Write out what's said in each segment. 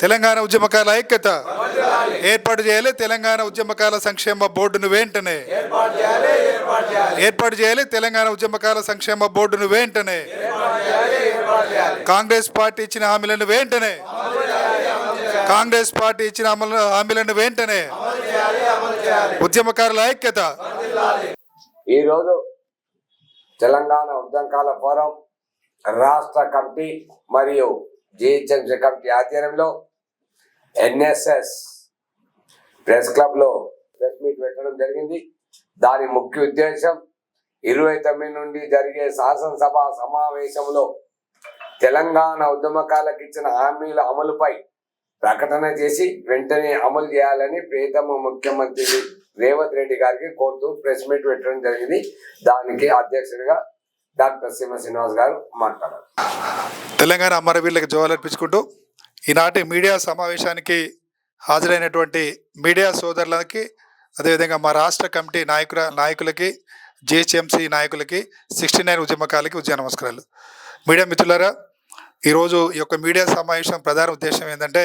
తెలంగాణ ఉద్యమకారుల ఐక్యత ఏర్పాటు చేయాలి. తెలంగాణ ఉద్యమకారుల సంక్షేమ బోర్డును వెంటనే ఏర్పాటు చేయాలి. తెలంగాణ ఉద్యమకారుల సంక్షేమ బోర్డును వెంటనే కాంగ్రెస్ పార్టీ ఇచ్చిన హామీలను వెంటనే హామీలను వెంటనే ఉద్యమకారుల ఐక్యత. ఈరోజు తెలంగాణ ఉద్యమకారుల ఫోరం రాష్ట్ర కమిటీ మరియు జిహెచ్ఎంసీ కమిటీ ఆధ్వర్యంలో ఎన్ఎస్ఎస్ ప్రెస్ క్లబ్ లో ప్రెస్ మీట్ పెట్టడం జరిగింది. దాని ముఖ్య ఉద్దేశం 29 నుండి జరిగే శాసనసభ సమావేశంలో తెలంగాణ ఉద్యమకారులకు ఇచ్చిన హామీల అమలుపై ప్రకటన చేసి వెంటనే అమలు చేయాలని ప్రియతమ ముఖ్యమంత్రి రేవంత్ రెడ్డి గారికి కోరుతూ ప్రెస్ మీట్ పెట్టడం జరిగింది. దానికి అధ్యక్షుడిగా డాక్టర్ సీమ శ్రీనివాస్ గారు మాట్లాడారు. తెలంగాణ అమరవీరులకు జోహార్లు అర్పించుకుంటూ ఈనాటి మీడియా సమావేశానికి హాజరైనటువంటి మీడియా సోదరులకి, అదేవిధంగా మా రాష్ట్ర కమిటీ నాయకులకి, జిహెచ్ఎంసీ నాయకులకి, 69 ఉద్యమకారులకి ఉద్యమ నమస్కారాలు. మీడియా మిత్రులారా, ఈరోజు ఈ యొక్క మీడియా సమావేశం ప్రధాన ఉద్దేశం ఏంటంటే,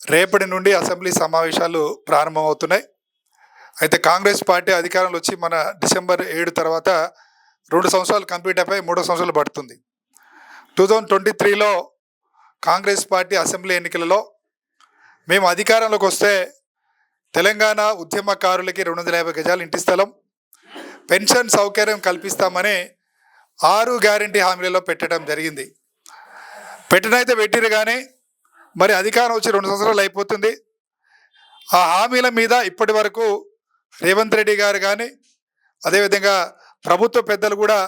రేపటి నుండి అసెంబ్లీ సమావేశాలు ప్రారంభమవుతున్నాయి. అయితే కాంగ్రెస్ పార్టీ అధికారంలో వచ్చి మన డిసెంబర్ 7 తర్వాత 2 సంవత్సరాలు కంప్లీట్ అయిపోయి 3వ సంవత్సరాలు పడుతుంది. 2023లో కాంగ్రెస్ పార్టీ అసెంబ్లీ ఎన్నికలలో మేము అధికారంలోకి వస్తే తెలంగాణ ఉద్యమకారులకి 250 గజాలు ఇంటి స్థలం, పెన్షన్ సౌకర్యం కల్పిస్తామని 6 గ్యారంటీ హామీలలో పెట్టడం జరిగింది. పెట్టినైతే పెట్టిరు కానీ మరి అధికారం వచ్చి 2 సంవత్సరాలు అయిపోతుంది. ఆ హామీల మీద ఇప్పటి వరకు రేవంత్ రెడ్డి గారు కానీ, అదేవిధంగా ప్రభుత్వ పెద్దలు కూడా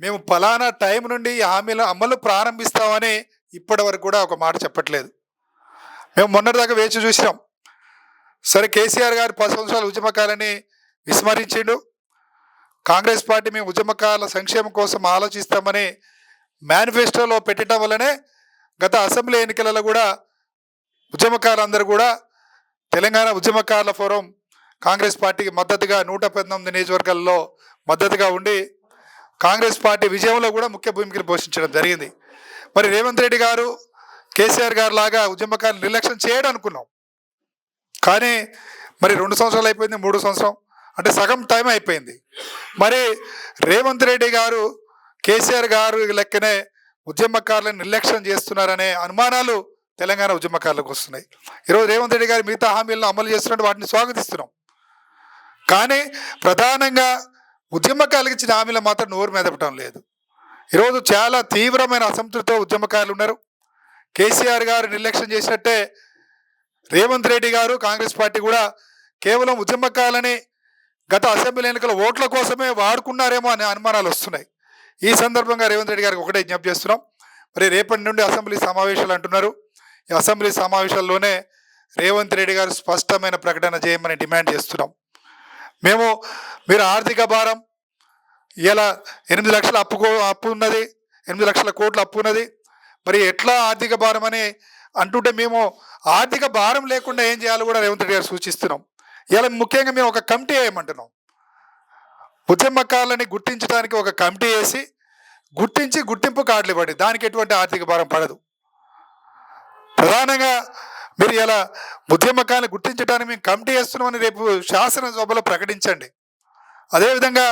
మేము ఫలానా టైం నుండి ఈ హామీల అమలు ప్రారంభిస్తామని ఇప్పటి వరకు కూడా ఒక మాట చెప్పట్లేదు. మేము మొన్నటిదాకా వేచి చూసినాం. సరే, కేసీఆర్ గారు 10 సంవత్సరాల ఉద్యమకాలని విస్మరించిండు. కాంగ్రెస్ పార్టీ మేము ఉద్యమకారుల సంక్షేమం కోసం ఆలోచిస్తామని మేనిఫెస్టోలో పెట్టడం వల్లనే గత అసెంబ్లీ ఎన్నికలలో కూడా ఉద్యమకారులందరూ కూడా తెలంగాణ ఉద్యమకారుల ఫోరం కాంగ్రెస్ పార్టీకి మద్దతుగా 119 నియోజకవర్గాల్లో మద్దతుగా ఉండి కాంగ్రెస్ పార్టీ విజయంలో కూడా ముఖ్య భూమికలు పోషించడం జరిగింది. మరి రేవంత్ రెడ్డి గారు, కేసీఆర్ గారు లాగా ఉద్యమకారులు నిర్లక్ష్యం చేయడం అనుకున్నాం. కానీ మరి 2 సంవత్సరాలు అయిపోయింది, 3వ సంవత్సరం అంటే సగం టైం అయిపోయింది. మరి రేవంత్ రెడ్డి గారు, కేసీఆర్ గారు లెక్కనే ఉద్యమకారులను నిర్లక్ష్యం చేస్తున్నారనే అనుమానాలు తెలంగాణ ఉద్యమకారులకు వస్తున్నాయి. ఈరోజు రేవంత్ రెడ్డి గారు మిగతా హామీలను అమలు చేస్తున్నట్టు వాటిని స్వాగతిస్తున్నాం. కానీ ప్రధానంగా ఉద్యమకారులకు ఇచ్చిన హామీలు మాత్రం నోరు మెదపటం లేదు. ఈరోజు చాలా తీవ్రమైన అసంతృప్తితో ఉద్యమకారులు ఉన్నారు. కేసీఆర్ గారు నిర్లక్ష్యం చేసినట్టే రేవంత్ రెడ్డి గారు, కాంగ్రెస్ పార్టీ కూడా కేవలం ఉద్యమకారులని గత అసెంబ్లీ ఎన్నికల ఓట్ల కోసమే వాడుకున్నారేమో అనే అనుమానాలు వస్తున్నాయి. ఈ సందర్భంగా రేవంత్ రెడ్డి గారికి ఒకటే విజ్ఞప్తి చేస్తున్నాం. మరి రేపటి నుండి అసెంబ్లీ సమావేశాలు అంటున్నారు. ఈ అసెంబ్లీ సమావేశాల్లోనే రేవంత్ రెడ్డి గారు స్పష్టమైన ప్రకటన చేయమని డిమాండ్ చేస్తున్నాం. మీరు ఆర్థిక భారం ఇలా 8 లక్షల అప్పు ఉన్నది, 8 లక్షల కోట్ల అప్పు ఉన్నది, మరి ఎట్లా ఆర్థిక భారం అని అంటుంటే మేము ఆర్థిక భారం లేకుండా ఏం చేయాలో కూడా రేవంత్ రెడ్డి గారు సూచిస్తున్నాం. ఇలా ముఖ్యంగా మేము ఒక కమిటీ వేయమంటున్నాం. ఉద్యమకారులని గుర్తించడానికి ఒక కమిటీ వేసి గుర్తింపు కార్డులు ఇవ్వండి. దానికి ఎటువంటి ఆర్థిక భారం పడదు. ప్రధానంగా మీరు ఇలా ఉద్యమకారులను గుర్తించడానికి మేము కమిటీ వేస్తున్నామని రేపు శాసనసభలో ప్రకటించండి. అదేవిధంగా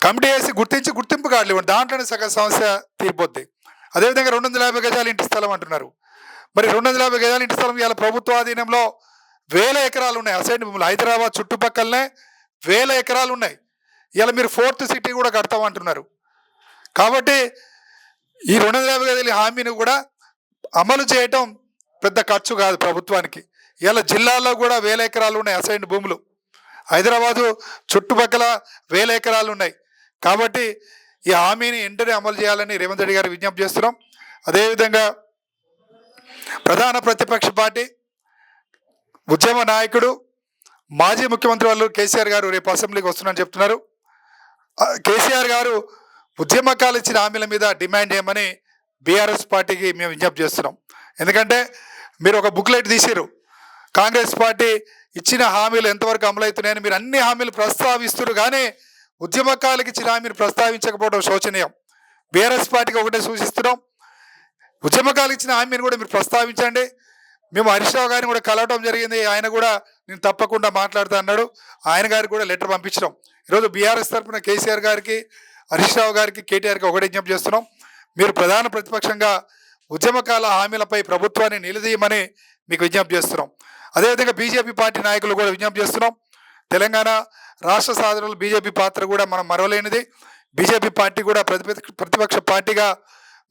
కమిటీ వేసి గుర్తింపు కార్డులు ఇవ్వండి. దాంట్లోనే సగం సమస్య తీరిపోద్ది. అదేవిధంగా 250 గజాల ఇంటి స్థలం అంటున్నారు. మరి 250 గజాల ఇంటి స్థలం ఇలా ప్రభుత్వ ఆధీనంలో 1000 ఎకరాలు ఉన్నాయి. అసైన్ భూములు హైదరాబాద్ చుట్టుపక్కలనే 1000 ఎకరాలు ఉన్నాయి. ఇలా మీరు 4th సిటీ కూడా కడతామంటున్నారు. కాబట్టి ఈ 250 గజాల హామీని కూడా అమలు చేయటం పెద్ద ఖర్చు కాదు ప్రభుత్వానికి. ఇలా జిల్లాల్లో కూడా 1000 ఎకరాలు ఉన్నాయి అసైన్ భూములు. హైదరాబాదు చుట్టుపక్కల 1000 ఎకరాలు ఉన్నాయి. కాబట్టి ఈ హామీని వెంటనే అమలు చేయాలని రేవంత్ రెడ్డి గారు విజ్ఞప్తి చేస్తున్నాం. అదేవిధంగా ప్రధాన ప్రతిపక్ష పార్టీ ఉద్యమ నాయకుడు మాజీ ముఖ్యమంత్రి వాళ్ళు కేసీఆర్ గారు రేపు అసెంబ్లీకి వస్తున్నారని చెప్తున్నారు. కేసీఆర్ గారు ఉద్యమకాలు ఇచ్చిన హామీల మీద డిమాండ్ చేయమని బీఆర్ఎస్ పార్టీకి మేము విజ్ఞప్తి చేస్తున్నాం. ఎందుకంటే మీరు ఒక బుక్లెట్ తీసిరు, కాంగ్రెస్ పార్టీ ఇచ్చిన హామీలు ఎంతవరకు అమలవుతున్నాయని మీరు అన్ని హామీలు ప్రస్తావిస్తున్నారు. కానీ ఉద్యమకాలకు ఇచ్చిన హామీలు ప్రస్తావించకపోవడం శోచనీయం. బీఆర్ఎస్ పార్టీకి ఒకటే సూచిస్తున్నాం, ఉద్యమకాలకు ఇచ్చిన హామీని కూడా మీరు ప్రస్తావించండి. మేము హరీష్ రావు గారిని కూడా కలవటం జరిగింది. ఆయన కూడా నేను తప్పకుండా మాట్లాడుతా అన్నాడు. ఆయన గారికి కూడా లెటర్ పంపించినాం. ఈరోజు బీఆర్ఎస్ తరఫున కేసీఆర్ గారికి, హరీష్ రావు గారికి, కేటీఆర్కి ఒకటే విజ్ఞప్తి చేస్తున్నాం. మీరు ప్రధాన ప్రతిపక్షంగా ఉద్యమకాల హామీలపై ప్రభుత్వాన్ని నిలదీయమని మీకు విజ్ఞప్తి చేస్తున్నాం. అదేవిధంగా బీజేపీ పార్టీ నాయకులు కూడా విజ్ఞప్తి చేస్తున్నాం. తెలంగాణ రాష్ట్ర సాధనలో బీజేపీ పాత్ర కూడా మనం మరవలేనిది. బీజేపీ పార్టీ కూడా ప్రతిపక్ష పార్టీగా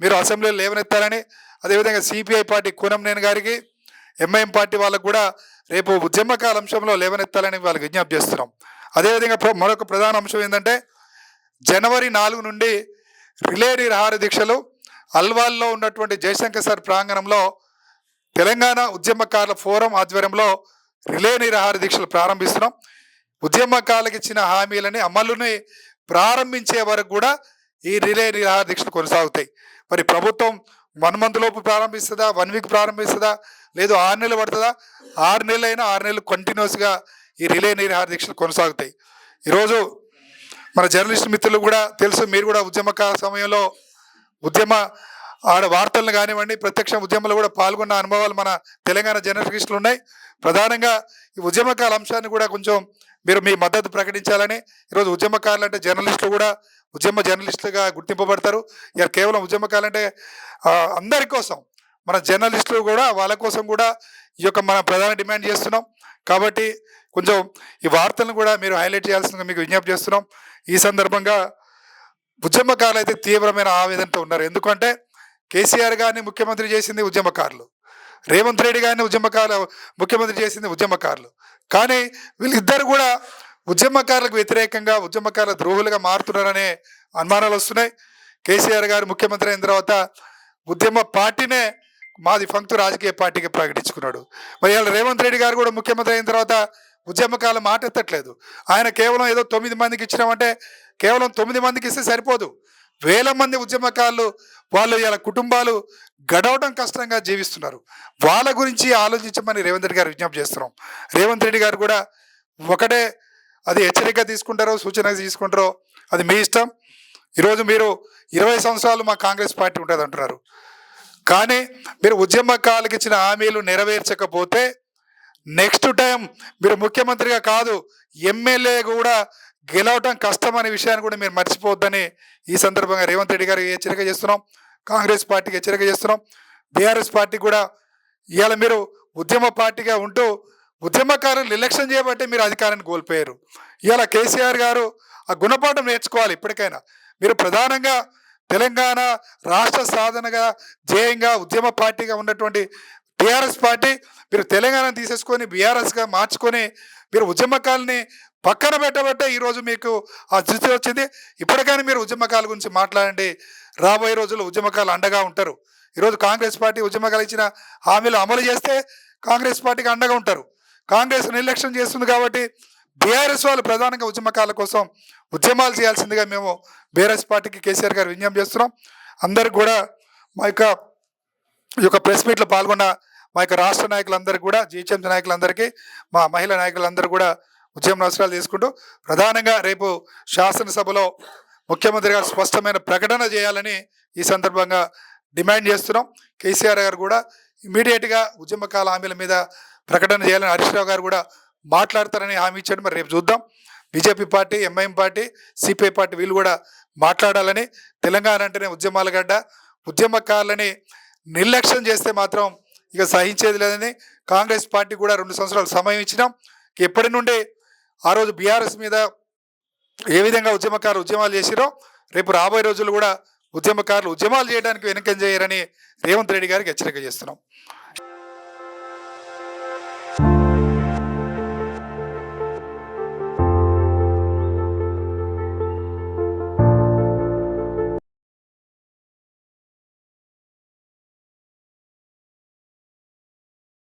మీరు అసెంబ్లీలో లేవనెత్తాలని, అదేవిధంగా సిపిఐ పార్టీ కూనంనేని గారికి, ఎంఐఎం పార్టీ వాళ్ళకు కూడా రేపు ఉద్యమకాల అంశంలో లేవనెత్తాలని వాళ్ళకి విజ్ఞప్తి చేస్తున్నాం. అదేవిధంగా మరొక ప్రధాన అంశం ఏంటంటే జనవరి 4 నుండి రిలే నిరాహార దీక్షలు అల్వాల్లో ఉన్నటువంటి జయశంకర్ సార్ ప్రాంగణంలో తెలంగాణ ఉద్యమకారుల ఫోరం ఆధ్వర్యంలో రిలే నిరాహార దీక్షలు ప్రారంభిస్తున్నాం. ఉద్యమకాలకు ఇచ్చిన హామీలని అమలుని ప్రారంభించే వరకు కూడా ఈ రిలే నిరాహార దీక్షలు కొనసాగుతాయి. మరి ప్రభుత్వం 1 month లోపు ప్రారంభిస్తుందా, 1 week ప్రారంభిస్తుందా, లేదు 6 నెలలు పడుతుందా? 6 నెలలైనా 6 నెలలు కంటిన్యూస్గా ఈ రిలే నిరాహార దీక్షలు కొనసాగుతాయి. ఈరోజు మన జర్నలిస్ట్ మిత్రులు కూడా తెలుసు, మీరు కూడా ఉద్యమకాల సమయంలో ఉద్యమ వార్తలను కానివ్వండి, ప్రత్యక్ష ఉద్యమంలో కూడా పాల్గొన్న అనుభవాలు మన తెలంగాణ జర్నలిస్టులు ఉన్నాయి. ప్రధానంగా ఈ ఉద్యమకాల అంశాన్ని కూడా కొంచెం మీరు మీ మద్దతు ప్రకటించాలని. ఈరోజు ఉద్యమకారులు అంటే జర్నలిస్టులు కూడా ఉద్యమ జర్నలిస్టులుగా గుర్తింపబడతారు. ఇక కేవలం ఉద్యమకాలు అంటే అందరి కోసం, మన జర్నలిస్టులు కూడా వాళ్ళ కోసం కూడా ఈ యొక్క మన ప్రధాన డిమాండ్ చేస్తున్నాం. కాబట్టి కొంచెం ఈ వార్తలను కూడా మీరు హైలైట్ చేయాల్సిందిగా మీకు విజ్ఞప్తి చేస్తున్నాం. ఈ సందర్భంగా ఉద్యమకారులు అయితే తీవ్రమైన ఆవేదనతో ఉన్నారు. ఎందుకంటే కేసీఆర్ గారిని ముఖ్యమంత్రి చేసింది ఉద్యమకారులు, రేవంత్ రెడ్డి గారిని ముఖ్యమంత్రి చేసింది ఉద్యమకారులు. కానీ వీళ్ళిద్దరు కూడా ఉద్యమకారులకు వ్యతిరేకంగా, ఉద్యమకారుల ద్రోహులుగా మారుతున్నారనే అనుమానాలు వస్తున్నాయి. కేసీఆర్ గారు ముఖ్యమంత్రి అయిన తర్వాత ఉద్యమ పార్టీనే మాది ఫంక్తు రాజకీయ పార్టీగా ప్రకటించుకున్నాడు. మరి ఇవాళ రేవంత్ రెడ్డి గారు కూడా ముఖ్యమంత్రి అయిన తర్వాత ఉద్యమకాల మాట ఎత్తట్లేదు. ఆయన కేవలం ఏదో 9 మందికి ఇచ్చినామంటే కేవలం 9 మందికి ఇస్తే సరిపోదు. వేల మంది ఉద్యమకారులు వాళ్ళు ఇలా కుటుంబాలు గడవడం కష్టంగా జీవిస్తున్నారు. వాళ్ళ గురించి ఆలోచించమని రేవంత్ రెడ్డి గారు విజ్ఞప్తి చేస్తున్నాం. రేవంత్ రెడ్డి గారు కూడా ఒకటే, అది హెచ్చరిక తీసుకుంటారో సూచన తీసుకుంటారో అది మీ ఇష్టం. ఈరోజు మీరు 20 సంవత్సరాలు మా కాంగ్రెస్ పార్టీ ఉంటుంది అంటున్నారు. కానీ మీరు ఉద్యమకాలకు ఇచ్చిన హామీలు నెరవేర్చకపోతే నెక్స్ట్ టైం మీరు ముఖ్యమంత్రిగా కాదు, ఎమ్మెల్యే కూడా గెలవటం కష్టం అనే విషయాన్ని కూడా మీరు మర్చిపోవద్దని ఈ సందర్భంగా రేవంత్ రెడ్డి గారికి హెచ్చరిక చేస్తున్నాం. కాంగ్రెస్ పార్టీకి హెచ్చరిక చేస్తున్నాం. బీఆర్ఎస్ పార్టీ కూడా ఇవాళ మీరు ఉద్యమ పార్టీగా ఉంటూ ఉద్యమకారులు నిర్లక్ష్యం చేయబట్టే మీరు అధికారాన్ని కోల్పోయారు. ఇవాళ కేసీఆర్ గారు ఆ గుణపాఠం నేర్చుకోవాలి. ఇప్పటికైనా మీరు ప్రధానంగా తెలంగాణ రాష్ట్ర సాధనగా ధ్యేయంగా ఉద్యమ పార్టీగా ఉన్నటువంటి టీఆర్ఎస్ పార్టీ మీరు తెలంగాణను తీసేసుకొని బీఆర్ఎస్గా మార్చుకొని మీరు ఉద్యమకాలని పక్కన పెట్టబట్టే ఈరోజు మీకు ఆ స్థితి వచ్చింది. ఇప్పటికైనా మీరు ఉద్యమకాల గురించి మాట్లాడండి. రాబోయే రోజుల్లో ఉద్యమకాలు అండగా ఉంటారు. ఈరోజు కాంగ్రెస్ పార్టీ ఉద్యమకాలు ఇచ్చిన హామీలు అమలు చేస్తే కాంగ్రెస్ పార్టీకి అండగా ఉంటారు. కాంగ్రెస్ నిర్లక్ష్యం చేస్తుంది కాబట్టి బీఆర్ఎస్ వాళ్ళు ప్రధానంగా ఉద్యమకాల కోసం ఉద్యమాలు చేయాల్సిందిగా మేము బీఆర్ఎస్ పార్టీకి కేసీఆర్ గారు విజ్ఞప్తి చేస్తున్నాం. అందరికి కూడా మా యొక్క ప్రెస్ మీట్లో పాల్గొన్న మా యొక్క రాష్ట్ర నాయకులందరికీ కూడా, జీహెచ్ఎంసీ నాయకులందరికీ, మా మహిళా నాయకులందరూ కూడా ఉద్యమ నమస్కారాలు తీసుకుంటూ ప్రధానంగా రేపు శాసనసభలో ముఖ్యమంత్రి గారు స్పష్టమైన ప్రకటన చేయాలని ఈ సందర్భంగా డిమాండ్ చేస్తున్నాం. కేసీఆర్ గారు కూడా ఇమీడియట్గా ఉద్యమకాల హామీల మీద ప్రకటన చేయాలని హరీష్ రావు గారు కూడా మాట్లాడతారని హామీ ఇచ్చాడు. మరి రేపు చూద్దాం. BJP party, MIM party, CPI party వీళ్ళు కూడా మాట్లాడాలని. తెలంగాణ అంటేనే ఉద్యమాల గడ్డ. ఉద్యమకారులని నిర్లక్ష్యం చేస్తే మాత్రం ఇక సహించేది లేదని కాంగ్రెస్ పార్టీ కూడా 2 సంవత్సరాలు సమయం ఇచ్చినాం. ఎప్పటి నుండి ఆ రోజు బీఆర్ఎస్ మీద ఏ విధంగా ఉద్యమకారులు ఉద్యమాలు చేసిరో రేపు రాబోయే రోజులు కూడా ఉద్యమకారులు ఉద్యమాలు చేయడానికి వెనుకం చేయరని రేవంత్ రెడ్డి గారికి హెచ్చరిక చేస్తున్నాం.